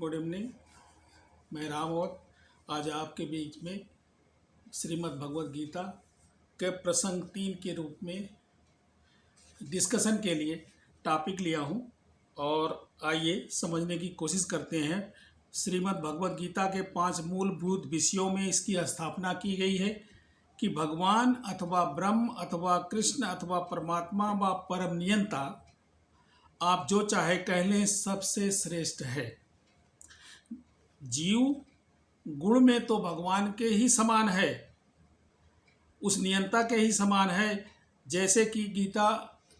Good evening. मैं रामवत आज आपके बीच में श्रीमद् भगवद गीता के प्रसंग 3 के रूप में डिस्कशन के लिए टॉपिक लिया हूं और आइए समझने की कोशिश करते हैं। श्रीमद् भगवद गीता के 5 मूलभूत विषयों में इसकी स्थापना की गई है कि भगवान अथवा ब्रह्म अथवा कृष्ण अथवा परमात्मा व परम नियंता, आप जो चाहे कह लें, सबसे श्रेष्ठ है। जीव गुण में तो भगवान के ही समान है, उस नियंता के ही समान है। जैसे कि गीता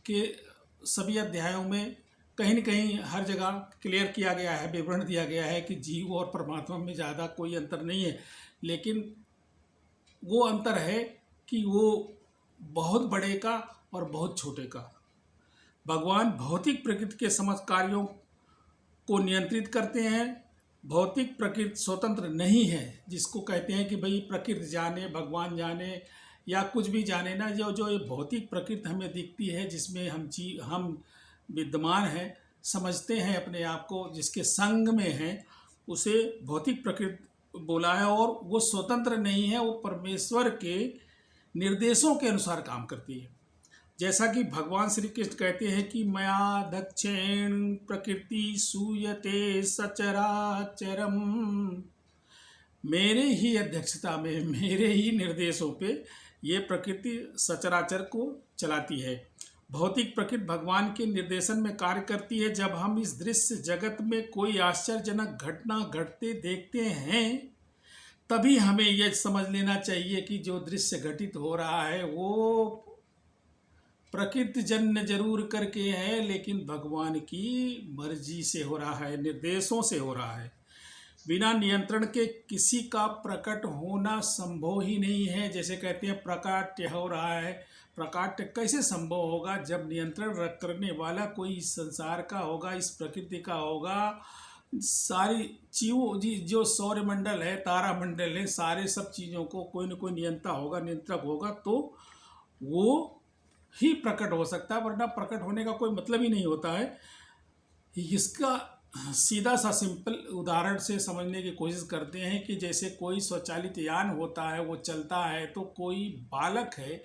के सभी अध्यायों में कहीं न कहीं हर जगह क्लियर किया गया है, विवरण दिया गया है कि जीव और परमात्मा में ज़्यादा कोई अंतर नहीं है, लेकिन वो अंतर है कि वो बहुत बड़े का और बहुत छोटे का। भगवान भौतिक प्रकृति के समस्त कार्यों को नियंत्रित करते हैं। भौतिक प्रकृति स्वतंत्र नहीं है, जिसको कहते हैं कि भाई प्रकृति जाने भगवान जाने या कुछ भी जाने ना, जो ये भौतिक प्रकृति हमें दिखती है, जिसमें हम विद्यमान हैं, समझते हैं अपने आप को, जिसके संग में हैं, उसे भौतिक प्रकृति बोला है। और वो स्वतंत्र नहीं है, वो परमेश्वर के निर्देशों के अनुसार काम करती है। जैसा कि भगवान श्री कृष्ण कहते हैं कि मया दक्षिण प्रकृति सूयते सचराचरम, मेरे ही अध्यक्षता में, मेरे ही निर्देशों पे ये प्रकृति सचराचर को चलाती है। भौतिक प्रकृति भगवान के निर्देशन में कार्य करती है। जब हम इस दृश्य जगत में कोई आश्चर्यजनक घटना घटते देखते हैं, तभी हमें यह समझ लेना चाहिए कि जो दृश्य घटित हो रहा है वो प्रकृति जन्य जरूर करके है, लेकिन भगवान की मर्जी से हो रहा है, निर्देशों से हो रहा है। बिना नियंत्रण के किसी का प्रकट होना संभव ही नहीं है। जैसे कहते हैं प्रकाट्य हो रहा है, प्रकाट्य कैसे संभव होगा जब नियंत्रण करने वाला कोई इस संसार का होगा, इस प्रकृति का होगा। सारी चीज़ों जो सौरमंडल है, तारामंडल है, सारे सब चीज़ों को कोई न कोई नियंता होगा, नियंत्रक होगा, तो वो ही प्रकट हो सकता है, वरना प्रकट होने का कोई मतलब ही नहीं होता है। इसका सीधा सा सिंपल उदाहरण से समझने की कोशिश करते हैं कि जैसे कोई स्वचालित यान होता है, वो चलता है, तो कोई बालक है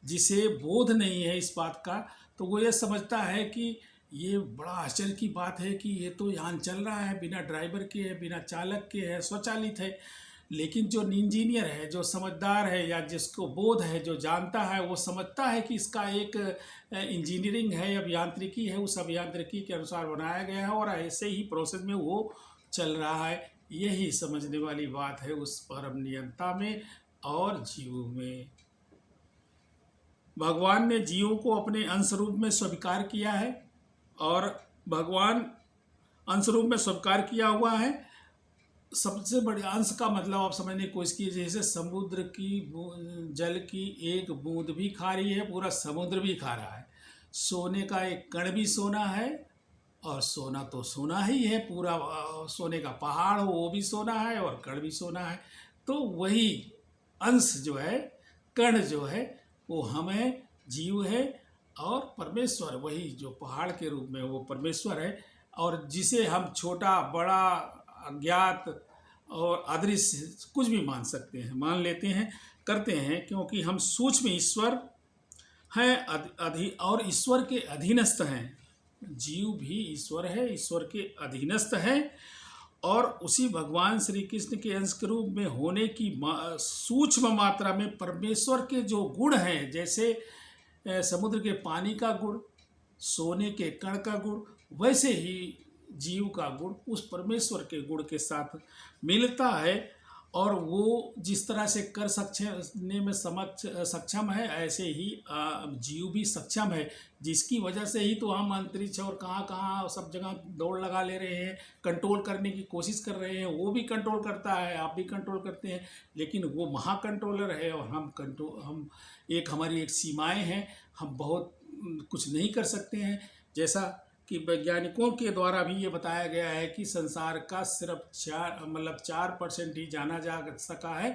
जिसे बोध नहीं है इस बात का, तो वो ये समझता है कि ये बड़ा आश्चर्य की बात है कि ये तो यान चल रहा है, बिना ड्राइवर के है, बिना चालक के है, स्वचालित है। लेकिन जो इंजीनियर है, जो समझदार है, या जिसको बोध है, जो जानता है, वो समझता है कि इसका एक इंजीनियरिंग है, अभियांत्रिकी है, उस अभियांत्रिकी के अनुसार बनाया गया है और ऐसे ही प्रोसेस में वो चल रहा है। यही समझने वाली बात है उस परम नियंता में और जीवों में। भगवान ने जीवों को अपने अंश रूप में स्वीकार किया है और भगवान अंश रूप में स्वीकार किया हुआ है। सबसे बड़े अंश का मतलब आप समझने की कोशिश कीजिए। जैसे समुद्र की जल की एक बूंद भी खा रही है, पूरा समुद्र भी खा रहा है। सोने का एक कण भी सोना है, और सोना तो सोना ही है, पूरा सोने का पहाड़ हो वो भी सोना है और कण भी सोना है। तो वही अंश जो है, कण जो है, वो हम है, जीव है, और परमेश्वर वही जो पहाड़ के रूप में वो परमेश्वर है, और जिसे हम छोटा बड़ा अज्ञात और अदृश्य कुछ भी मान सकते हैं, मान लेते हैं, करते हैं, क्योंकि हम सूक्ष्म ईश्वर हैं और ईश्वर के अधीनस्थ हैं। जीव भी ईश्वर है, ईश्वर के अधीनस्थ है, और उसी भगवान श्री कृष्ण के अंश के रूप में होने की सूक्ष्म मात्रा में परमेश्वर के जो गुण हैं, जैसे समुद्र के पानी का गुण, सोने के कण का गुण, वैसे ही जीव का गुण उस परमेश्वर के गुण के साथ मिलता है। और वो जिस तरह से कर सकने में सक्षम है, ऐसे ही जीव भी सक्षम है, जिसकी वजह से ही तो हम अंतरिक्ष और कहाँ सब जगह दौड़ लगा ले रहे हैं, कंट्रोल करने की कोशिश कर रहे हैं। वो भी कंट्रोल करता है, आप भी कंट्रोल करते हैं, लेकिन वो महा कंट्रोलर है और हम हमारी एक सीमाएं हैं, हम बहुत कुछ नहीं कर सकते हैं। जैसा कि वैज्ञानिकों के द्वारा भी ये बताया गया है कि संसार का सिर्फ 4% ही जाना जा सका है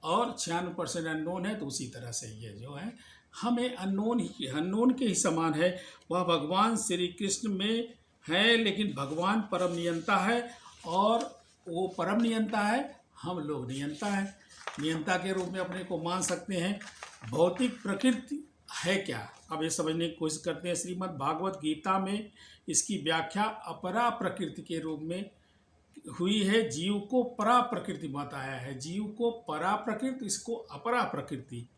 और 96% अननोन है। तो उसी तरह से ये जो है हमें अननोन के ही समान है। वह भगवान श्री कृष्ण में है, लेकिन भगवान परम नियंता है और वो परम नियंता है, हम लोग नियंता हैं। नियंता के रूप में अपने को मान सकते हैं। भौतिक प्रकृति है क्या, अब ये समझने की कोशिश करते हैं। श्रीमद् भागवत गीता में इसकी व्याख्या अपरा प्रकृति के रूप में हुई है। जीव को परा प्रकृति बताया है, जीव को परा प्रकृति, इसको अपरा प्रकृति।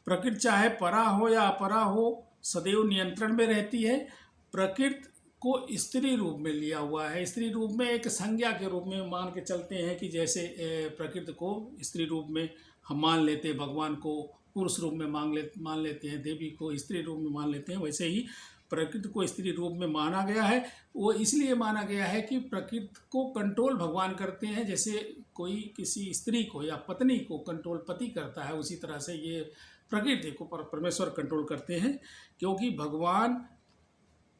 प्रकृति चाहे परा हो या अपरा हो, सदैव नियंत्रण में रहती है। प्रकृति को स्त्री रूप में लिया हुआ है, स्त्री रूप में एक संज्ञा के रूप में मान के चलते हैं कि जैसे प्रकृति को स्त्री रूप में हम मान लेते हैं, भगवान को पुरुष रूप में मान लेते हैं, देवी को स्त्री रूप में मान लेते हैं, वैसे ही प्रकृति को स्त्री रूप में माना गया है। वो इसलिए माना गया है कि प्रकृति को कंट्रोल भगवान करते हैं, जैसे कोई किसी स्त्री को या पत्नी को कंट्रोल पति करता है, उसी तरह से ये प्रकृति को परमेश्वर कंट्रोल करते हैं, क्योंकि भगवान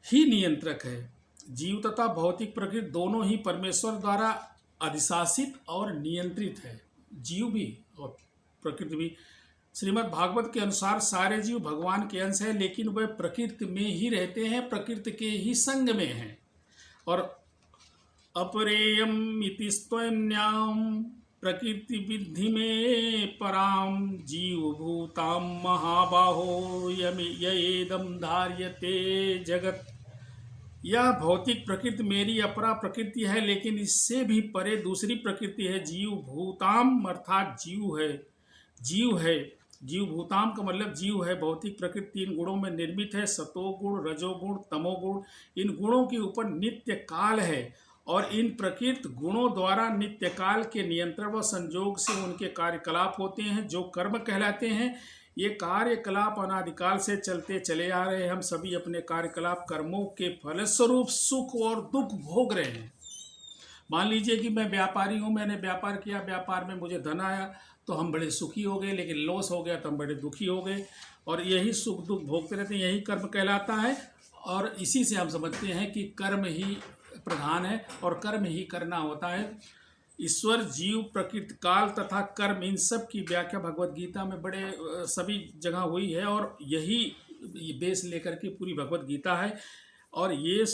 ही नियंत्रक है। जीव तथा भौतिक प्रकृति दोनों ही परमेश्वर द्वारा अधिशासित और नियंत्रित है, जीव भी और प्रकृति भी। श्रीमद् भागवत के अनुसार सारे जीव भगवान के अंश हैं, लेकिन वह प्रकृति में ही रहते हैं, प्रकृति के ही संग में हैं। और अपरेयम इति स्वयं प्रकृति विद्धि में पराम जीव भूताम महाबाहो येदम धार्यते जगत। यह भौतिक प्रकृति मेरी अपरा प्रकृति है, लेकिन इससे भी परे दूसरी प्रकृति है, जीव भूताम अर्थात जीव है। जीव भूताम का मतलब जीव है। भौतिक प्रकृति 3 गुणों में निर्मित है, सतोगुण, रजोगुण, तमोगुण। इन गुणों के ऊपर नित्य काल है और इन प्रकृति गुणों द्वारा नित्य काल के नियंत्रण व संयोग से उनके कार्यकलाप होते हैं, जो कर्म कहलाते हैं। ये कार्यकलाप अनादिकाल से चलते चले आ रहे हैं। हम सभी अपने कार्यकलाप कर्मों के फलस्वरूप सुख और दुख भोग रहे हैं। मान लीजिए कि मैं व्यापारी हूँ, मैंने व्यापार किया, व्यापार में मुझे धन आया तो हम बड़े सुखी हो गए, लेकिन लॉस हो गया तो हम बड़े दुखी हो गए, और यही सुख दुख भोगते रहते हैं, यही कर्म कहलाता है। और इसी से हम समझते हैं कि कर्म ही प्रधान है और कर्म ही करना होता है। ईश्वर, जीव, प्रकृति, काल तथा कर्म, इन सब की व्याख्या भगवत गीता में बड़े सभी जगह हुई है, और यही बेस लेकर के पूरी भगवत गीता है। और ये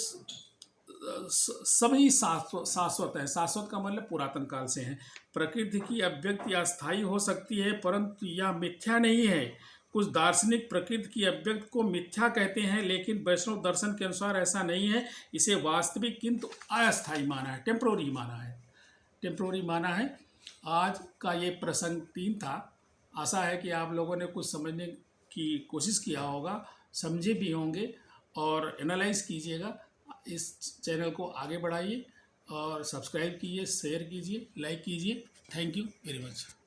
सभी शाश्वत है। शाश्वत का मतलब पुरातन काल से है। प्रकृति की अव्यक्ति अस्थायी हो सकती है, परंतु यह मिथ्या नहीं है। कुछ दार्शनिक प्रकृति की अव्यक्त को मिथ्या कहते हैं, लेकिन वैष्णव दर्शन के अनुसार ऐसा नहीं है। इसे वास्तविक किंतु अस्थायी माना है, टेम्प्रोरी माना है। आज का ये प्रसंग 3 था। आशा है कि आप लोगों ने कुछ समझने की कोशिश किया होगा, समझे भी होंगे और एनालाइज कीजिएगा। इस चैनल को आगे बढ़ाइए और सब्सक्राइब कीजिए, शेयर कीजिए, लाइक कीजिए। Thank you very much.